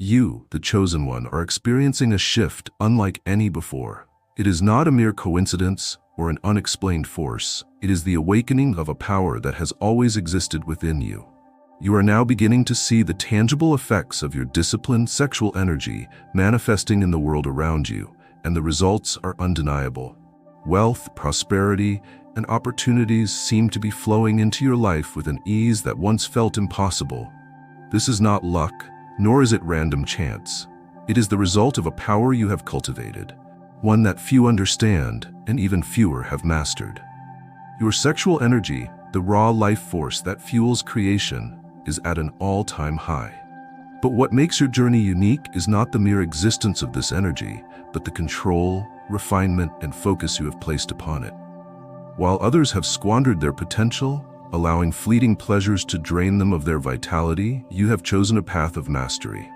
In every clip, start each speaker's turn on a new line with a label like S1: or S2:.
S1: You, the chosen one, are experiencing a shift unlike any before. It is not a mere coincidence or an unexplained force. It is the awakening of a power that has always existed within you. You are now beginning to see the tangible effects of your disciplined sexual energy manifesting in the world around you, and the results are undeniable. Wealth, prosperity, and opportunities seem to be flowing into your life with an ease that once felt impossible. This is not luck, nor is it random chance. It is the result of a power you have cultivated, one that few understand and even fewer have mastered. Your sexual energy, the raw life force that fuels creation, is at an all-time high. But what makes your journey unique is not the mere existence of this energy, but the control, refinement, and focus you have placed upon it. While others have squandered their potential, allowing fleeting pleasures to drain them of their vitality, you have chosen a path of mastery.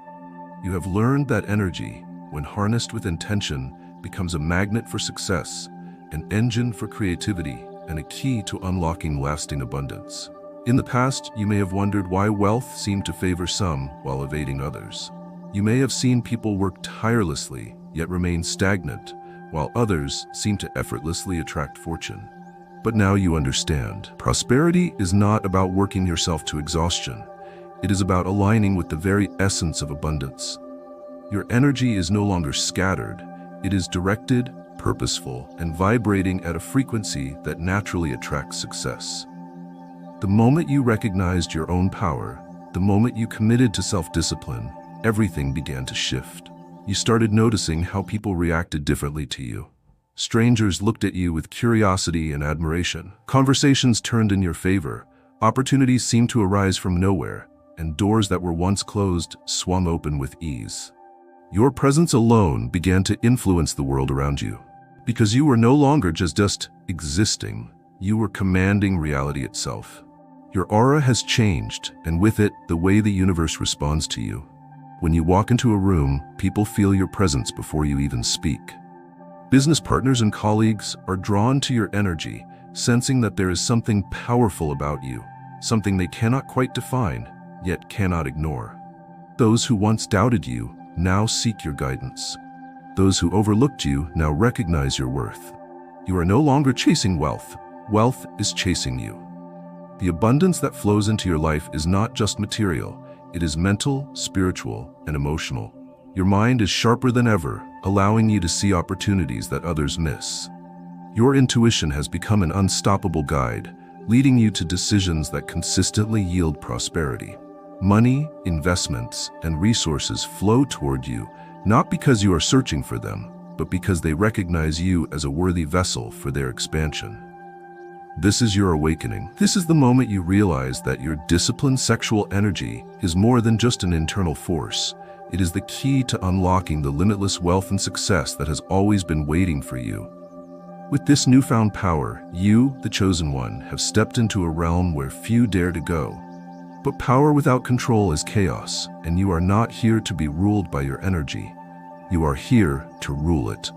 S1: You have learned that energy, when harnessed with intention, becomes a magnet for success, an engine for creativity, and a key to unlocking lasting abundance. In the past, you may have wondered why wealth seemed to favor some while evading others. You may have seen people work tirelessly, yet remain stagnant, while others seem to effortlessly attract fortune. But now you understand. Prosperity is not about working yourself to exhaustion. It is about aligning with the very essence of abundance. Your energy is no longer scattered. It is directed, purposeful, and vibrating at a frequency that naturally attracts success. The moment you recognized your own power, the moment you committed to self-discipline, everything began to shift. You started noticing how people reacted differently to you. Strangers looked at you with curiosity and admiration. Conversations turned in your favor. Opportunities seemed to arise from nowhere, and doors that were once closed swung open with ease. Your presence alone began to influence the world around you. Because you were no longer just existing, you were commanding reality itself. Your aura has changed, and with it, the way the universe responds to you. When you walk into a room, people feel your presence before you even speak. Business partners and colleagues are drawn to your energy, sensing that there is something powerful about you, something they cannot quite define, yet cannot ignore. Those who once doubted you now seek your guidance. Those who overlooked you now recognize your worth. You are no longer chasing wealth. Wealth is chasing you. The abundance that flows into your life is not just material. It is mental, spiritual, and emotional. Your mind is sharper than ever, allowing you to see opportunities that others miss. Your intuition has become an unstoppable guide, leading you to decisions that consistently yield prosperity. Money, investments, and resources flow toward you, not because you are searching for them, but because they recognize you as a worthy vessel for their expansion. This is your awakening. This is the moment you realize that your disciplined sexual energy is more than just an internal force. It is the key to unlocking the limitless wealth and success that has always been waiting for you. With this newfound power, you, the chosen one, have stepped into a realm where few dare to go. But power without control is chaos, and you are not here to be ruled by your energy. You are here to rule it.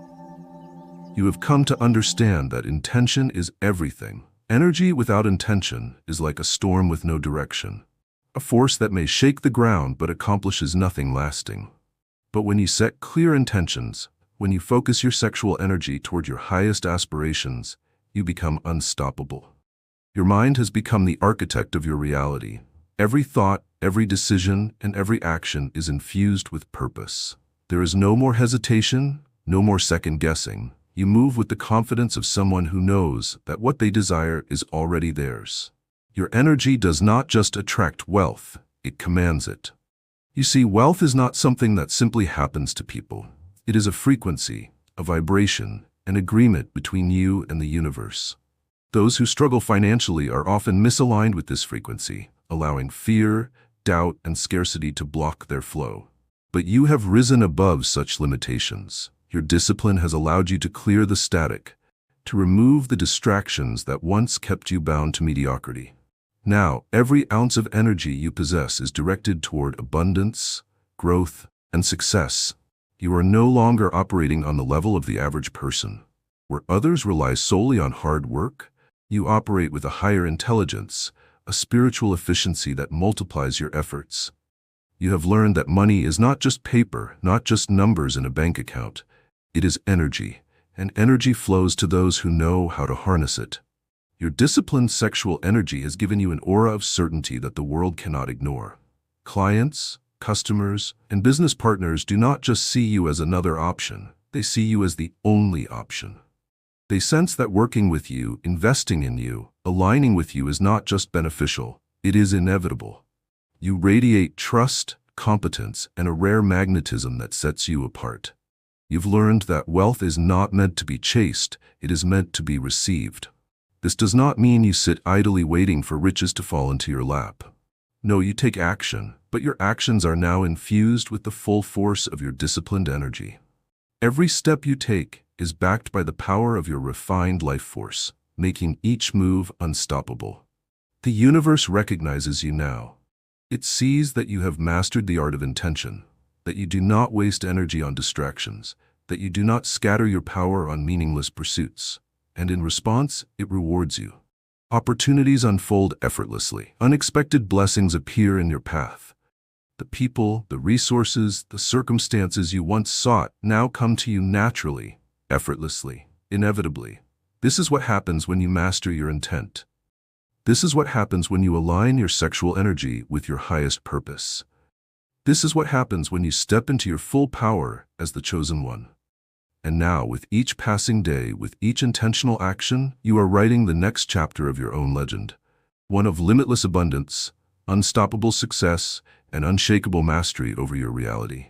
S1: You have come to understand that intention is everything. Energy without intention is like a storm with no direction, a force that may shake the ground but accomplishes nothing lasting. But when you set clear intentions, when you focus your sexual energy toward your highest aspirations, you become unstoppable. Your mind has become the architect of your reality. Every thought, every decision, and every action is infused with purpose. There is no more hesitation, no more second guessing. You move with the confidence of someone who knows that what they desire is already theirs. Your energy does not just attract wealth, it commands it. You see, wealth is not something that simply happens to people. It is a frequency, a vibration, an agreement between you and the universe. Those who struggle financially are often misaligned with this frequency, allowing fear, doubt, and scarcity to block their flow. But you have risen above such limitations. Your discipline has allowed you to clear the static, to remove the distractions that once kept you bound to mediocrity. Now, every ounce of energy you possess is directed toward abundance, growth, and success. You are no longer operating on the level of the average person. Where others rely solely on hard work, you operate with a higher intelligence, a spiritual efficiency that multiplies your efforts. You have learned that money is not just paper, not just numbers in a bank account. It is energy, and energy flows to those who know how to harness it. Your disciplined sexual energy has given you an aura of certainty that the world cannot ignore. Clients, customers, and business partners do not just see you as another option, they see you as the only option. They sense that working with you, investing in you, aligning with you is not just beneficial, it is inevitable. You radiate trust, competence, and a rare magnetism that sets you apart. You've learned that wealth is not meant to be chased, it is meant to be received. This does not mean you sit idly waiting for riches to fall into your lap. No, you take action, but your actions are now infused with the full force of your disciplined energy. Every step you take is backed by the power of your refined life force, making each move unstoppable. The universe recognizes you now. It sees that you have mastered the art of intention, that you do not waste energy on distractions, that you do not scatter your power on meaningless pursuits, and in response, it rewards you. Opportunities unfold effortlessly. Unexpected blessings appear in your path. The people, the resources, the circumstances you once sought now come to you naturally, effortlessly, inevitably. This is what happens when you master your intent. This is what happens when you align your sexual energy with your highest purpose. This is what happens when you step into your full power as the chosen one. And now, with each passing day, with each intentional action, you are writing the next chapter of your own legend. One of limitless abundance, unstoppable success, and unshakable mastery over your reality.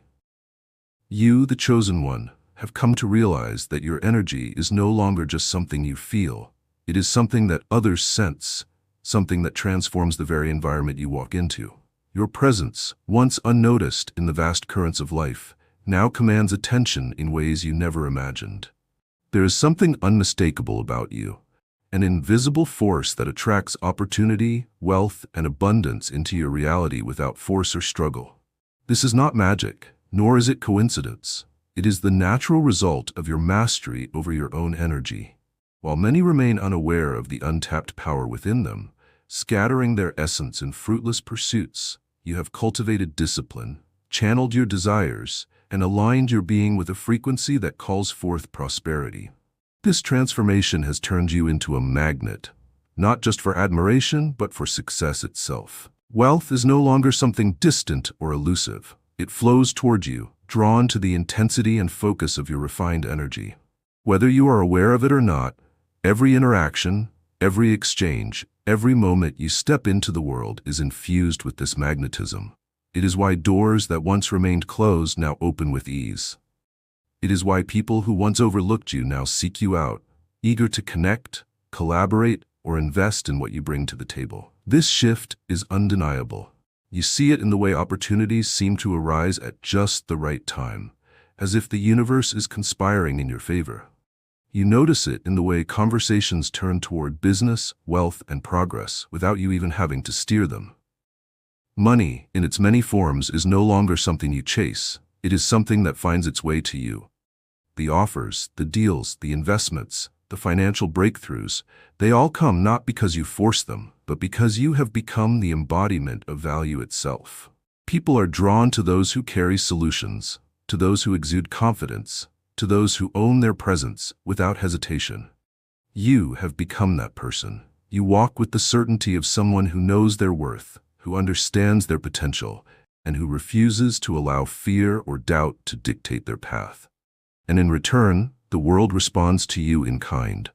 S1: You, the chosen one, have come to realize that your energy is no longer just something you feel. It is something that others sense, something that transforms the very environment you walk into. Your presence, once unnoticed in the vast currents of life, now commands attention in ways you never imagined. There is something unmistakable about you, an invisible force that attracts opportunity, wealth, and abundance into your reality without force or struggle. This is not magic, nor is it coincidence. It is the natural result of your mastery over your own energy. While many remain unaware of the untapped power within them, scattering their essence in fruitless pursuits, you have cultivated discipline, channeled your desires, and aligned your being with a frequency that calls forth prosperity. This transformation has turned you into a magnet, not just for admiration, but for success itself. Wealth is no longer something distant or elusive. It flows toward you, drawn to the intensity and focus of your refined energy. Whether you are aware of it or not, every interaction, every exchange, every moment you step into the world is infused with this magnetism. It is why doors that once remained closed now open with ease. It is why people who once overlooked you now seek you out, eager to connect, collaborate, or invest in what you bring to the table. This shift is undeniable. You see it in the way opportunities seem to arise at just the right time, as if the universe is conspiring in your favor. You notice it in the way conversations turn toward business, wealth, and progress without you even having to steer them. Money, in its many forms, is no longer something you chase. It is something that finds its way to you. The offers, the deals, the investments, the financial breakthroughs, they all come not because you force them, but because you have become the embodiment of value itself. People are drawn to those who carry solutions, to those who exude confidence, to those who own their presence without hesitation. You have become that person. You walk with the certainty of someone who knows their worth, who understands their potential, and who refuses to allow fear or doubt to dictate their path. And in return, the world responds to you in kind.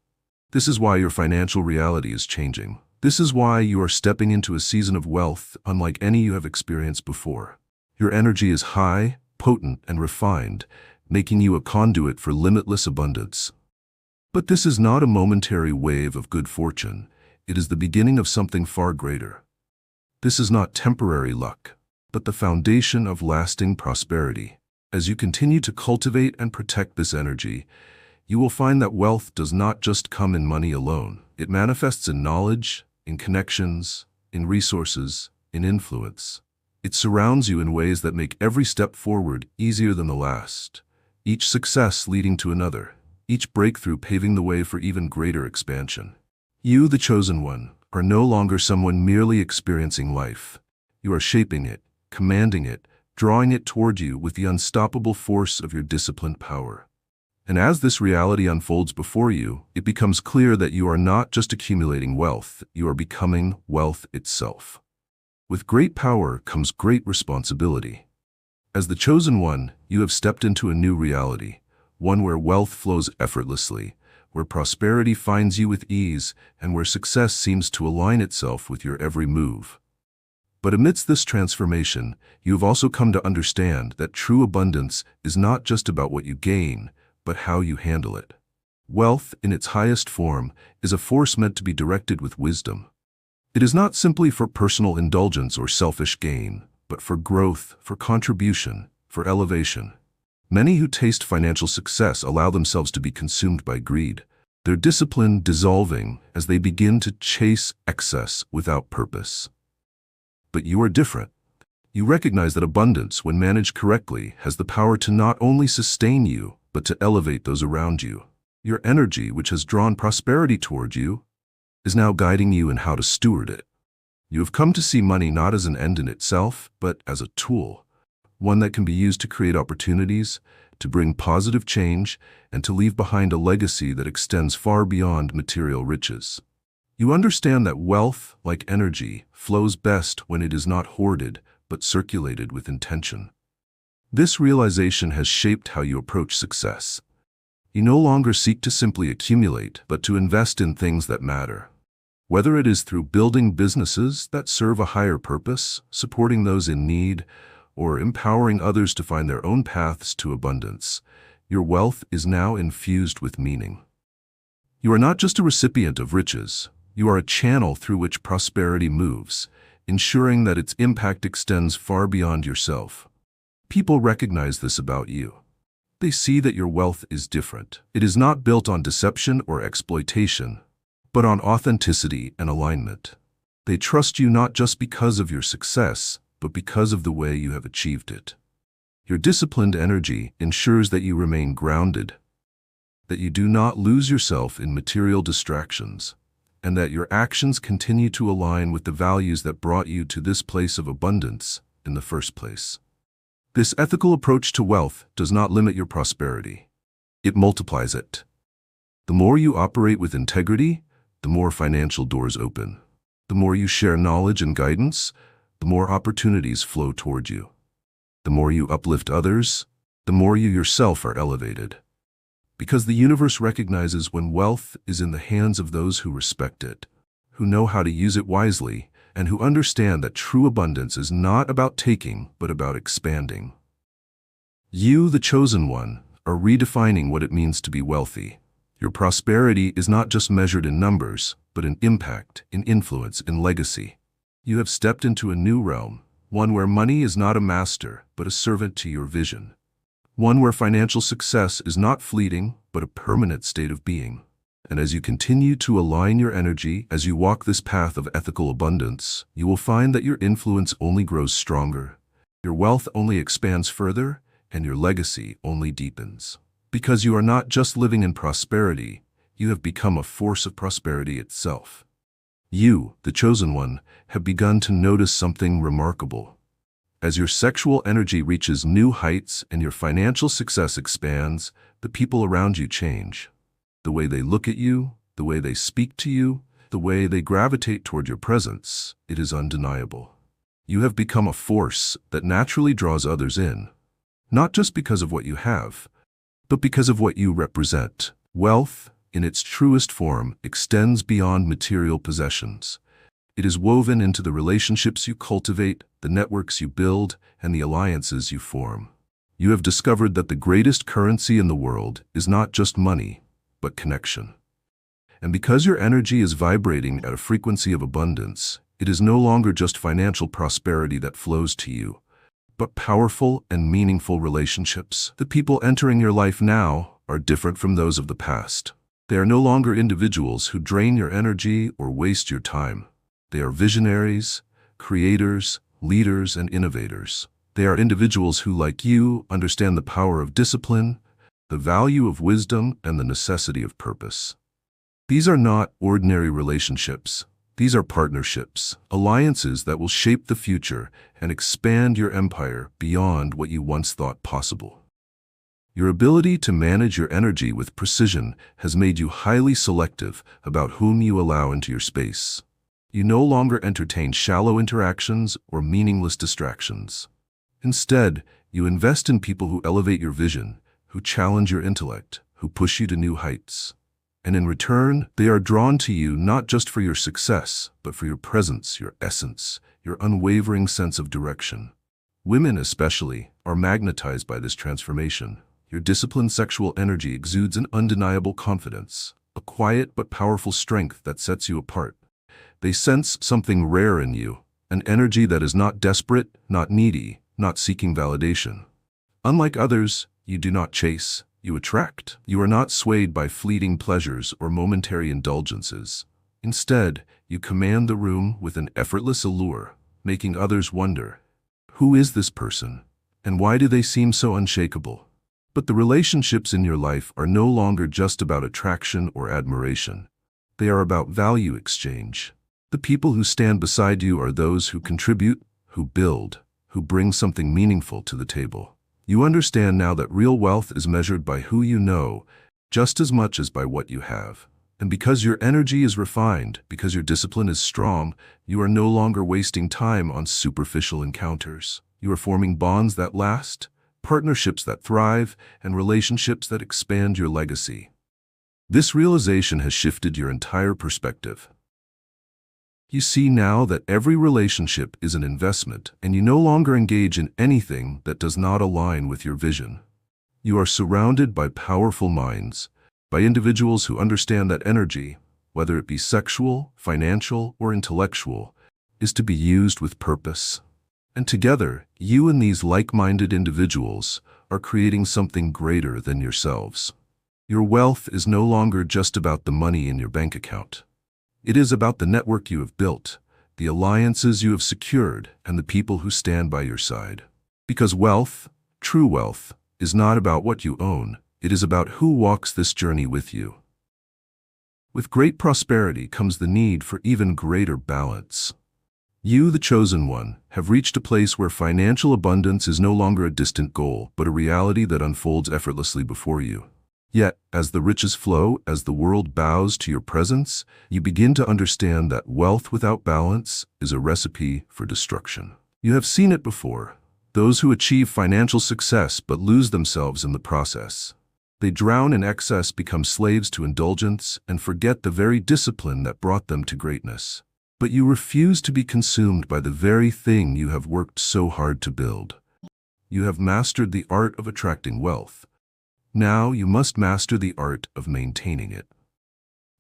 S1: This is why your financial reality is changing. This is why you are stepping into a season of wealth unlike any you have experienced before. Your energy is high, potent, and refined, making you a conduit for limitless abundance. But this is not a momentary wave of good fortune. It is the beginning of something far greater. This is not temporary luck, but the foundation of lasting prosperity. As you continue to cultivate and protect this energy, you will find that wealth does not just come in money alone. It manifests in knowledge, in connections, in resources, in influence. It surrounds you in ways that make every step forward easier than the last, each success leading to another, each breakthrough paving the way for even greater expansion. You, the chosen one, are no longer someone merely experiencing life. You are shaping it, commanding it, drawing it toward you with the unstoppable force of your disciplined power. And as this reality unfolds before you, it becomes clear that you are not just accumulating wealth, you are becoming wealth itself. With great power comes great responsibility. As the chosen one, you have stepped into a new reality, one where wealth flows effortlessly, where prosperity finds you with ease, and where success seems to align itself with your every move. But amidst this transformation, you have also come to understand that true abundance is not just about what you gain, but how you handle it. Wealth, in its highest form, is a force meant to be directed with wisdom. It is not simply for personal indulgence or selfish gain, but for growth, for contribution, for elevation. Many who taste financial success allow themselves to be consumed by greed, their discipline dissolving as they begin to chase excess without purpose. But you are different. You recognize that abundance, when managed correctly, has the power to not only sustain you, but to elevate those around you. Your energy, which has drawn prosperity toward you, is now guiding you in how to steward it. You have come to see money not as an end in itself, but as a tool, one that can be used to create opportunities, to bring positive change, and to leave behind a legacy that extends far beyond material riches. You understand that wealth, like energy, flows best when it is not hoarded, but circulated with intention. This realization has shaped how you approach success. You no longer seek to simply accumulate, but to invest in things that matter. Whether it is through building businesses that serve a higher purpose, supporting those in need, or empowering others to find their own paths to abundance, your wealth is now infused with meaning. You are not just a recipient of riches, you are a channel through which prosperity moves, ensuring that its impact extends far beyond yourself. People recognize this about you. They see that your wealth is different. It is not built on deception or exploitation, but on authenticity and alignment. They trust you not just because of your success, but because of the way you have achieved it. Your disciplined energy ensures that you remain grounded, that you do not lose yourself in material distractions, and that your actions continue to align with the values that brought you to this place of abundance in the first place. This ethical approach to wealth does not limit your prosperity. It multiplies it. The more you operate with integrity, the more financial doors open. The more you share knowledge and guidance, the more opportunities flow toward you. The more you uplift others, the more you yourself are elevated. Because the universe recognizes when wealth is in the hands of those who respect it, who know how to use it wisely, and who understand that true abundance is not about taking, but about expanding. You, the chosen one, are redefining what it means to be wealthy. Your prosperity is not just measured in numbers, but in impact, in influence, in legacy. You have stepped into a new realm, one where money is not a master, but a servant to your vision. One where financial success is not fleeting, but a permanent state of being. And as you continue to align your energy, as you walk this path of ethical abundance, you will find that your influence only grows stronger, your wealth only expands further, and your legacy only deepens. Because you are not just living in prosperity, you have become a force of prosperity itself. You, the chosen one, have begun to notice something remarkable. As your sexual energy reaches new heights and your financial success expands, the people around you change. The way they look at you, the way they speak to you, the way they gravitate toward your presence, it is undeniable. You have become a force that naturally draws others in, not just because of what you have, but because of what you represent. Wealth, in its truest form, extends beyond material possessions. It is woven into the relationships you cultivate, the networks you build, and the alliances you form. You have discovered that the greatest currency in the world is not just money, but connection. And because your energy is vibrating at a frequency of abundance, it is no longer just financial prosperity that flows to you, but powerful and meaningful relationships. The people entering your life now are different from those of the past. They are no longer individuals who drain your energy or waste your time. They are visionaries, creators, leaders, and innovators. They are individuals who, like you, understand the power of discipline, the value of wisdom, and the necessity of purpose. These are not ordinary relationships. These are partnerships, alliances that will shape the future and expand your empire beyond what you once thought possible. Your ability to manage your energy with precision has made you highly selective about whom you allow into your space. You no longer entertain shallow interactions or meaningless distractions. Instead, you invest in people who elevate your vision, who challenge your intellect, who push you to new heights. And in return, they are drawn to you not just for your success, but for your presence, your essence, your unwavering sense of direction. Women especially are magnetized by this transformation. Your disciplined sexual energy exudes an undeniable confidence, a quiet but powerful strength that sets you apart. They sense something rare in you, an energy that is not desperate, not needy, not seeking validation. Unlike others, you do not chase, you attract. You are not swayed by fleeting pleasures or momentary indulgences. Instead, you command the room with an effortless allure, making others wonder, who is this person, and why do they seem so unshakable? But the relationships in your life are no longer just about attraction or admiration. They are about value exchange. The people who stand beside you are those who contribute, who build, who bring something meaningful to the table. You understand now that real wealth is measured by who you know, just as much as by what you have. And because your energy is refined, because your discipline is strong, you are no longer wasting time on superficial encounters. You are forming bonds that last, partnerships that thrive, and relationships that expand your legacy. This realization has shifted your entire perspective. You see now that every relationship is an investment, and you no longer engage in anything that does not align with your vision. You are surrounded by powerful minds, by individuals who understand that energy, whether it be sexual, financial, or intellectual, is to be used with purpose. And together, you and these like-minded individuals are creating something greater than yourselves. Your wealth is no longer just about the money in your bank account. It is about the network you have built, the alliances you have secured, and the people who stand by your side. Because wealth, true wealth, is not about what you own, it is about who walks this journey with you. With great prosperity comes the need for even greater balance. You, the chosen one, have reached a place where financial abundance is no longer a distant goal, but a reality that unfolds effortlessly before you. Yet, as the riches flow, as the world bows to your presence, you begin to understand that wealth without balance is a recipe for destruction. You have seen it before. Those who achieve financial success but lose themselves in the process. They drown in excess, become slaves to indulgence, and forget the very discipline that brought them to greatness. But you refuse to be consumed by the very thing you have worked so hard to build. You have mastered the art of attracting wealth. Now you must master the art of maintaining it.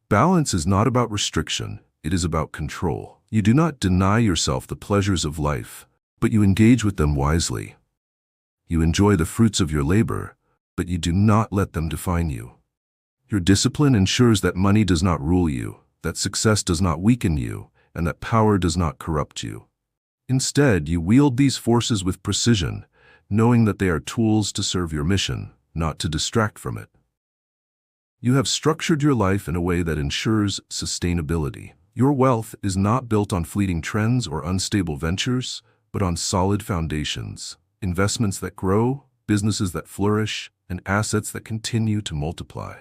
S1: Balance is not about restriction, it is about control. You do not deny yourself the pleasures of life, but you engage with them wisely. You enjoy the fruits of your labor, but you do not let them define you. Your discipline ensures that money does not rule you, that success does not weaken you, and that power does not corrupt you. Instead, you wield these forces with precision, knowing that they are tools to serve your mission, not to distract from it. You have structured your life in a way that ensures sustainability. Your wealth is not built on fleeting trends or unstable ventures, but on solid foundations, investments that grow, businesses that flourish, and assets that continue to multiply.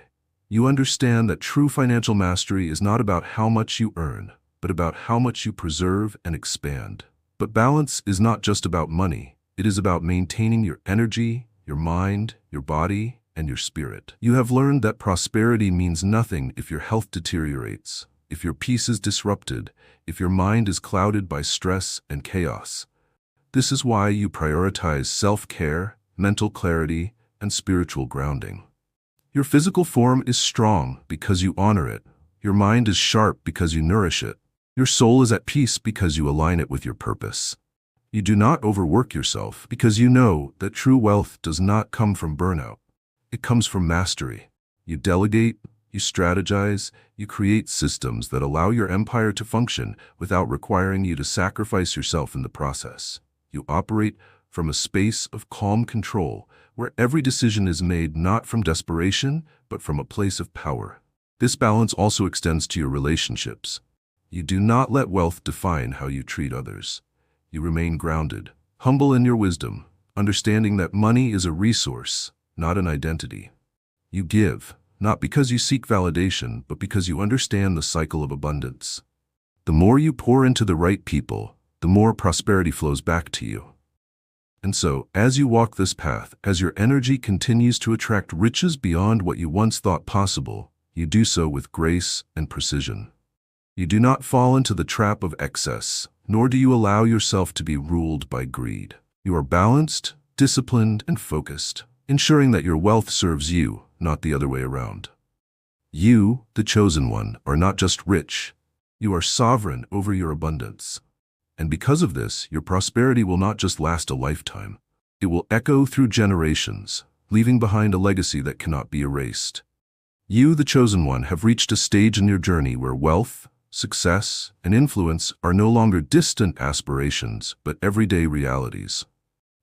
S1: You understand that true financial mastery is not about how much you earn, but about how much you preserve and expand. But balance is not just about money. It is about maintaining your energy, your mind, your body, and your spirit. You have learned that prosperity means nothing if your health deteriorates, if your peace is disrupted, if your mind is clouded by stress and chaos. This is why you prioritize self-care, mental clarity, and spiritual grounding. Your physical form is strong because you honor it. Your mind is sharp because you nourish it. Your soul is at peace because you align it with your purpose. You do not overwork yourself because you know that true wealth does not come from burnout. It comes from mastery. You delegate, you strategize, you create systems that allow your empire to function without requiring you to sacrifice yourself in the process. You operate from a space of calm control, where every decision is made not from desperation, but from a place of power. This balance also extends to your relationships. You do not let wealth define how you treat others. You remain grounded, humble in your wisdom, understanding that money is a resource, not an identity. You give, not because you seek validation, but because you understand the cycle of abundance. The more you pour into the right people, the more prosperity flows back to you. And so, as you walk this path, as your energy continues to attract riches beyond what you once thought possible, you do so with grace and precision. You do not fall into the trap of excess, nor do you allow yourself to be ruled by greed. You are balanced, disciplined, and focused, ensuring that your wealth serves you, not the other way around. You, the chosen one, are not just rich. You are sovereign over your abundance. And because of this, your prosperity will not just last a lifetime. It will echo through generations, leaving behind a legacy that cannot be erased. You, the chosen one, have reached a stage in your journey where wealth, success, and influence are no longer distant aspirations, but everyday realities.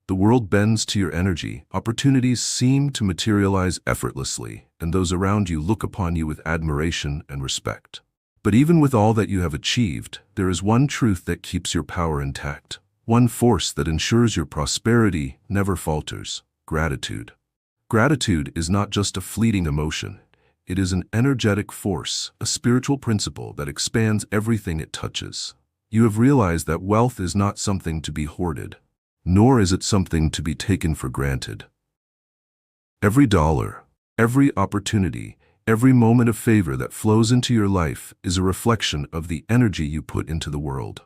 S1: The world bends to your energy, opportunities seem to materialize effortlessly, and those around you look upon you with admiration and respect. But even with all that you have achieved, there is one truth that keeps your power intact, one force that ensures your prosperity never falters: gratitude. Gratitude is not just a fleeting emotion. It is an energetic force, a spiritual principle that expands everything it touches. You have realized that wealth is not something to be hoarded, nor is it something to be taken for granted. Every dollar, every opportunity, every moment of favor that flows into your life is a reflection of the energy you put into the world.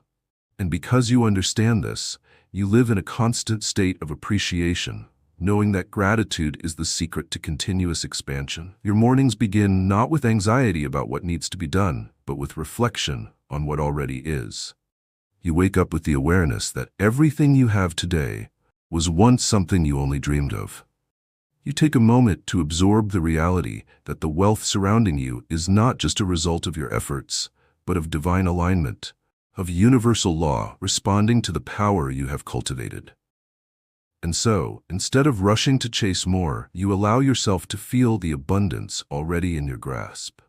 S1: And because you understand this, you live in a constant state of appreciation, knowing that gratitude is the secret to continuous expansion. Your mornings begin not with anxiety about what needs to be done, but with reflection on what already is. You wake up with the awareness that everything you have today was once something you only dreamed of. You take a moment to absorb the reality that the wealth surrounding you is not just a result of your efforts, but of divine alignment, of universal law responding to the power you have cultivated. And so, instead of rushing to chase more, you allow yourself to feel the abundance already in your grasp.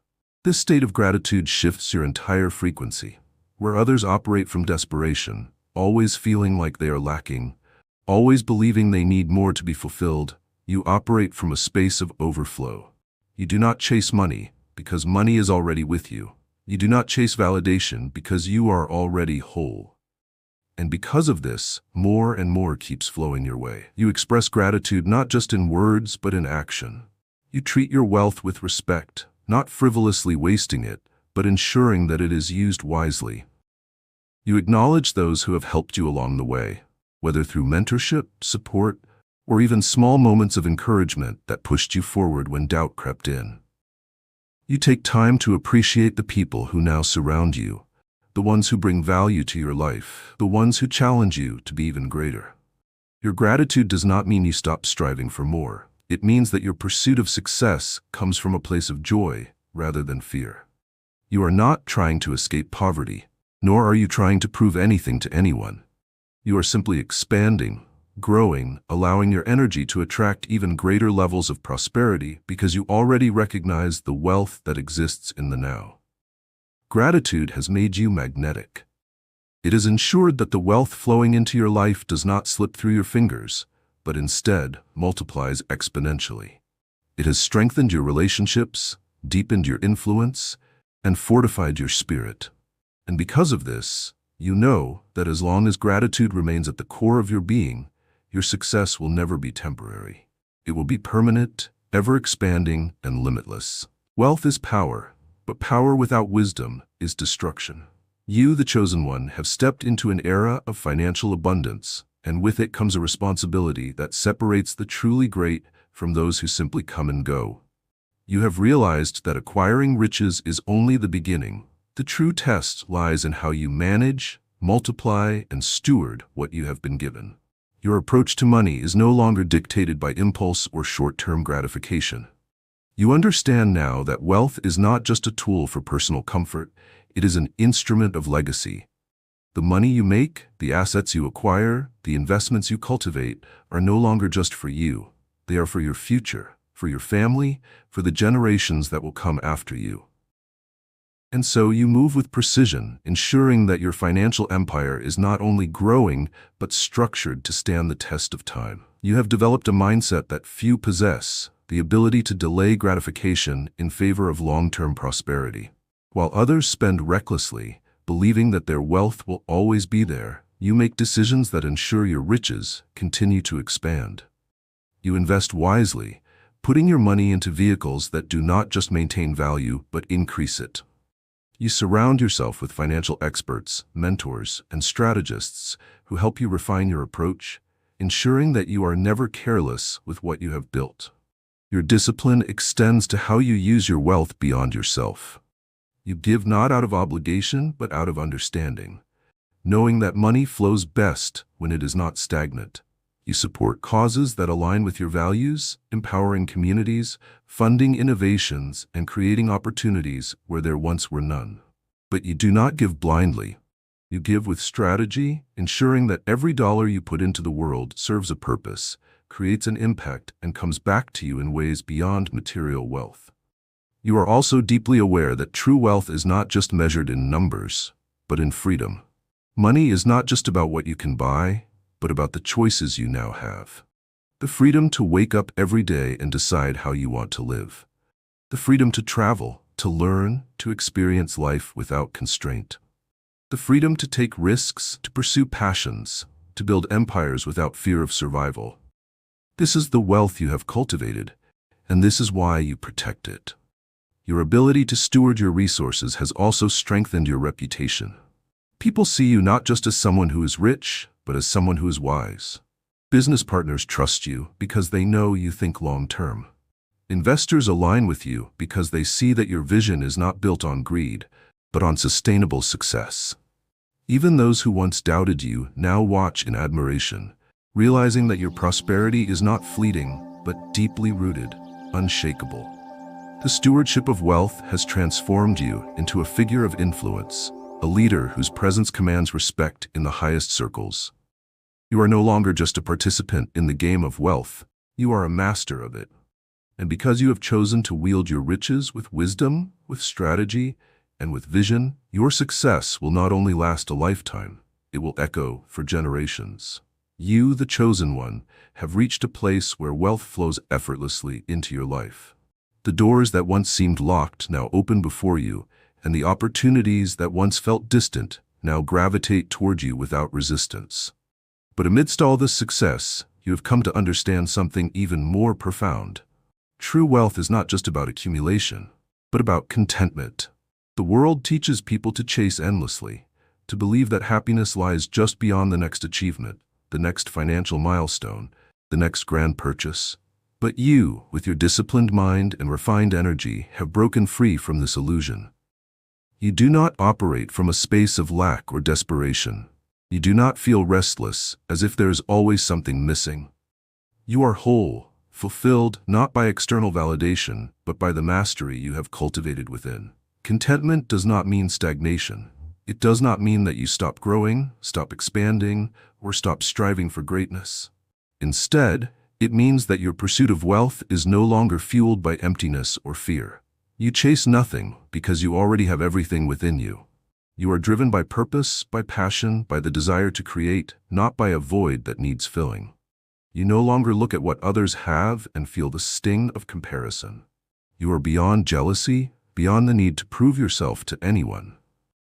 S1: This state of gratitude shifts your entire frequency. Where others operate from desperation, always feeling like they are lacking, always believing they need more to be fulfilled, you operate from a space of overflow. You do not chase money because money is already with you. You do not chase validation because you are already whole. And because of this, more and more keeps flowing your way. You express gratitude not just in words but in action. You treat your wealth with respect, not frivolously wasting it, but ensuring that it is used wisely. You acknowledge those who have helped you along the way, whether through mentorship, support, or even small moments of encouragement that pushed you forward when doubt crept in. You take time to appreciate the people who now surround you, the ones who bring value to your life, the ones who challenge you to be even greater. Your gratitude does not mean you stop striving for more. It means that your pursuit of success comes from a place of joy rather than fear. You are not trying to escape poverty, nor are you trying to prove anything to anyone. You are simply expanding, growing, allowing your energy to attract even greater levels of prosperity because you already recognize the wealth that exists in the now. Gratitude has made you magnetic. It has ensured that the wealth flowing into your life does not slip through your fingers, but instead multiplies exponentially. It has strengthened your relationships, deepened your influence, and fortified your spirit. And because of this, you know that as long as gratitude remains at the core of your being, your success will never be temporary. It will be permanent, ever-expanding, and limitless. Wealth is power, but power without wisdom is destruction. You, the chosen one, have stepped into an era of financial abundance, and with it comes a responsibility that separates the truly great from those who simply come and go. You have realized that acquiring riches is only the beginning. The true test lies in how you manage, multiply, and steward what you have been given. Your approach to money is no longer dictated by impulse or short-term gratification. You understand now that wealth is not just a tool for personal comfort, it is an instrument of legacy. The money you make, the assets you acquire, the investments you cultivate are no longer just for you. They are for your future, for your family, for the generations that will come after you. And so you move with precision, ensuring that your financial empire is not only growing, but structured to stand the test of time. You have developed a mindset that few possess, the ability to delay gratification in favor of long-term prosperity. While others spend recklessly, believing that their wealth will always be there, you make decisions that ensure your riches continue to expand. You invest wisely, putting your money into vehicles that do not just maintain value, but increase it. You surround yourself with financial experts, mentors, and strategists who help you refine your approach, ensuring that you are never careless with what you have built. Your discipline extends to how you use your wealth beyond yourself. You give not out of obligation, but out of understanding, knowing that money flows best when it is not stagnant. You support causes that align with your values, empowering communities, funding innovations, and creating opportunities where there once were none. But you do not give blindly. You give with strategy, ensuring that every dollar you put into the world serves a purpose, creates an impact, and comes back to you in ways beyond material wealth. You are also deeply aware that true wealth is not just measured in numbers, but in freedom. Money is not just about what you can buy, but about the choices you now have. The freedom to wake up every day and decide how you want to live. The freedom to travel, to learn, to experience life without constraint. The freedom to take risks, to pursue passions, to build empires without fear of survival. This is the wealth you have cultivated, and this is why you protect it. Your ability to steward your resources has also strengthened your reputation. People see you not just as someone who is rich, but as someone who is wise. Business partners trust you because they know you think long-term. Investors align with you because they see that your vision is not built on greed, but on sustainable success. Even those who once doubted you now watch in admiration, realizing that your prosperity is not fleeting, but deeply rooted, unshakable. The stewardship of wealth has transformed you into a figure of influence, a leader whose presence commands respect in the highest circles. You are no longer just a participant in the game of wealth, you are a master of it. And because you have chosen to wield your riches with wisdom, with strategy, and with vision, your success will not only last a lifetime, it will echo for generations. You, the chosen one, have reached a place where wealth flows effortlessly into your life. The doors that once seemed locked now open before you, and the opportunities that once felt distant now gravitate toward you without resistance. But amidst all this success, you have come to understand something even more profound. True wealth is not just about accumulation, but about contentment. The world teaches people to chase endlessly, to believe that happiness lies just beyond the next achievement, the next financial milestone, the next grand purchase. But you, with your disciplined mind and refined energy, have broken free from this illusion. You do not operate from a space of lack or desperation. You do not feel restless, as if there is always something missing. You are whole, fulfilled not by external validation, but by the mastery you have cultivated within. Contentment does not mean stagnation. It does not mean that you stop growing, stop expanding, or stop striving for greatness. Instead, it means that your pursuit of wealth is no longer fueled by emptiness or fear. You chase nothing because you already have everything within you. You are driven by purpose, by passion, by the desire to create, not by a void that needs filling. You no longer look at what others have and feel the sting of comparison. You are beyond jealousy, beyond the need to prove yourself to anyone.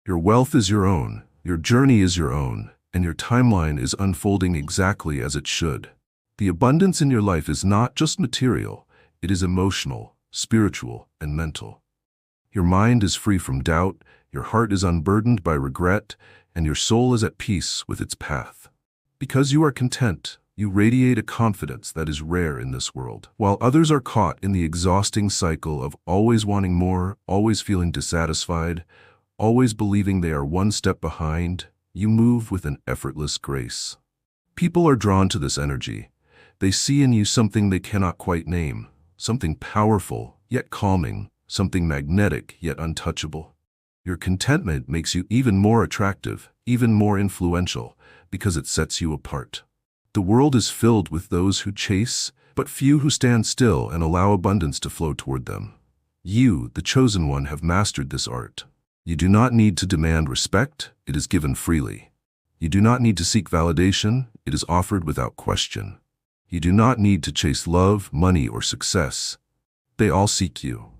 S1: Your wealth is your own, your journey is your own, and your timeline is unfolding exactly as it should. The abundance in your life is not just material, it is emotional, spiritual, and mental. Your mind is free from doubt, your heart is unburdened by regret, and your soul is at peace with its path. Because you are content, you radiate a confidence that is rare in this world. While others are caught in the exhausting cycle of always wanting more, always feeling dissatisfied, always believing they are one step behind, you move with an effortless grace. People are drawn to this energy. They see in you something they cannot quite name, something powerful, yet calming, something magnetic, yet untouchable. Your contentment makes you even more attractive, even more influential, because it sets you apart. The world is filled with those who chase, but few who stand still and allow abundance to flow toward them. You, the chosen one, have mastered this art. You do not need to demand respect, it is given freely. You do not need to seek validation, it is offered without question. You do not need to chase love, money, or success. They all seek you.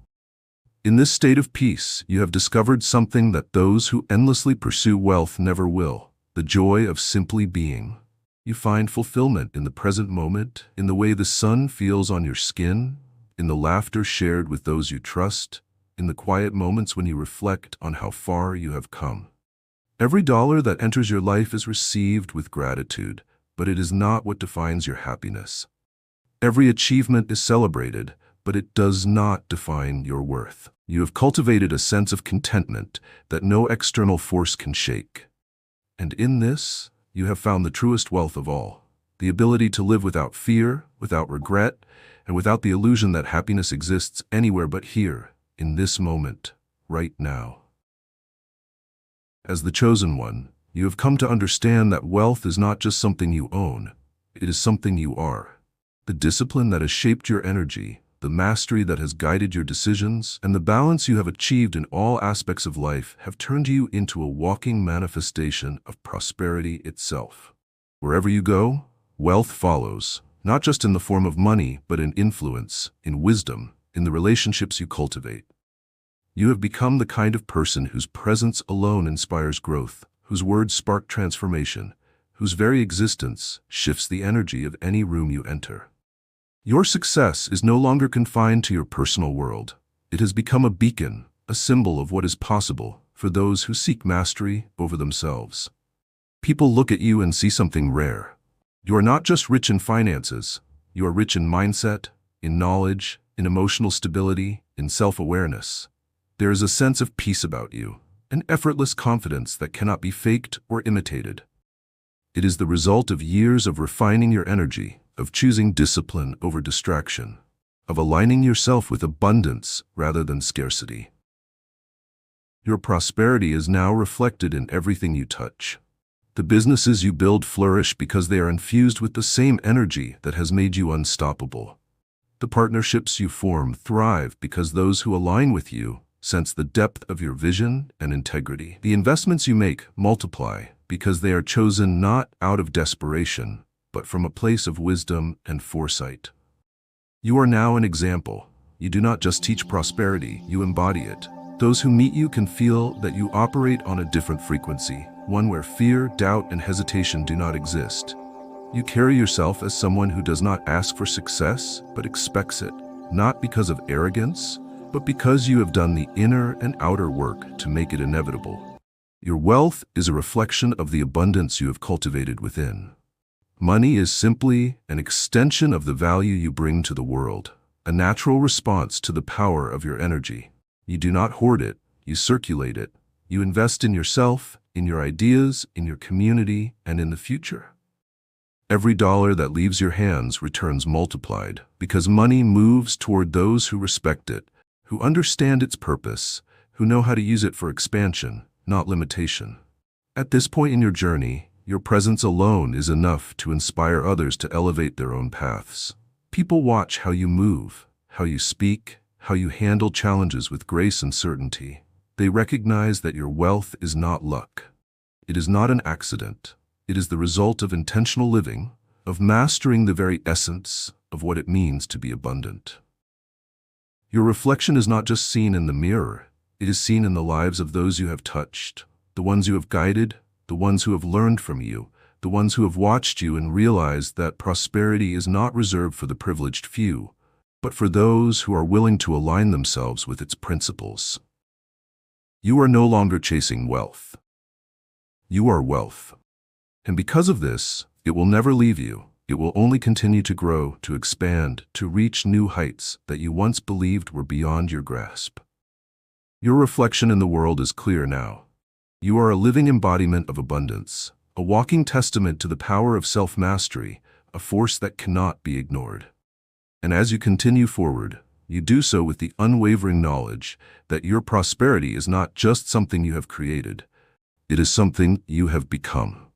S1: In this state of peace, you have discovered something that those who endlessly pursue wealth never will: the joy of simply being. You find fulfillment in the present moment, in the way the sun feels on your skin, in the laughter shared with those you trust, in the quiet moments when you reflect on how far you have come. Every dollar that enters your life is received with gratitude, but it is not what defines your happiness. Every achievement is celebrated, but it does not define your worth. You have cultivated a sense of contentment that no external force can shake. And in this, you have found the truest wealth of all: the ability to live without fear, without regret, and without the illusion that happiness exists anywhere but here, in this moment, right now. As the chosen one, you have come to understand that wealth is not just something you own, it is something you are. The discipline that has shaped your energy, the mastery that has guided your decisions, and the balance you have achieved in all aspects of life have turned you into a walking manifestation of prosperity itself. Wherever you go, wealth follows, not just in the form of money, but in influence, in wisdom, in the relationships you cultivate. You have become the kind of person whose presence alone inspires growth, whose words spark transformation, whose very existence shifts the energy of any room you enter. Your success is no longer confined to your personal world. It has become a beacon, a symbol of what is possible for those who seek mastery over themselves. People look at you and see something rare. You are not just rich in finances, you are rich in mindset, in knowledge, in emotional stability, in self-awareness. There is a sense of peace about you, an effortless confidence that cannot be faked or imitated. It is the result of years of refining your energy, of choosing discipline over distraction, of aligning yourself with abundance rather than scarcity. Your prosperity is now reflected in everything you touch. The businesses you build flourish because they are infused with the same energy that has made you unstoppable. The partnerships you form thrive because those who align with you sense the depth of your vision and integrity. The investments you make multiply because they are chosen not out of desperation, but from a place of wisdom and foresight. You are now an example. You do not just teach prosperity, you embody it. Those who meet you can feel that you operate on a different frequency, one where fear, doubt, and hesitation do not exist. You carry yourself as someone who does not ask for success, but expects it, not because of arrogance, but because you have done the inner and outer work to make it inevitable. Your wealth is a reflection of the abundance you have cultivated within. Money is simply an extension of the value you bring to the world, a natural response to the power of your energy. You do not hoard it, you circulate it. You invest in yourself, in your ideas, in your community, and in the future. Every dollar that leaves your hands returns multiplied, because money moves toward those who respect it, who understand its purpose, who know how to use it for expansion, not limitation. At this point in your journey, your presence alone is enough to inspire others to elevate their own paths. People watch how you move, how you speak, how you handle challenges with grace and certainty. They recognize that your wealth is not luck. It is not an accident. It is the result of intentional living, of mastering the very essence of what it means to be abundant. Your reflection is not just seen in the mirror, it is seen in the lives of those you have touched, the ones you have guided, the ones who have learned from you, the ones who have watched you and realized that prosperity is not reserved for the privileged few, but for those who are willing to align themselves with its principles. You are no longer chasing wealth. You are wealth. And because of this, it will never leave you. It will only continue to grow, to expand, to reach new heights that you once believed were beyond your grasp. Your reflection in the world is clear now. You are a living embodiment of abundance, a walking testament to the power of self-mastery, a force that cannot be ignored. And as you continue forward, you do so with the unwavering knowledge that your prosperity is not just something you have created, it is something you have become.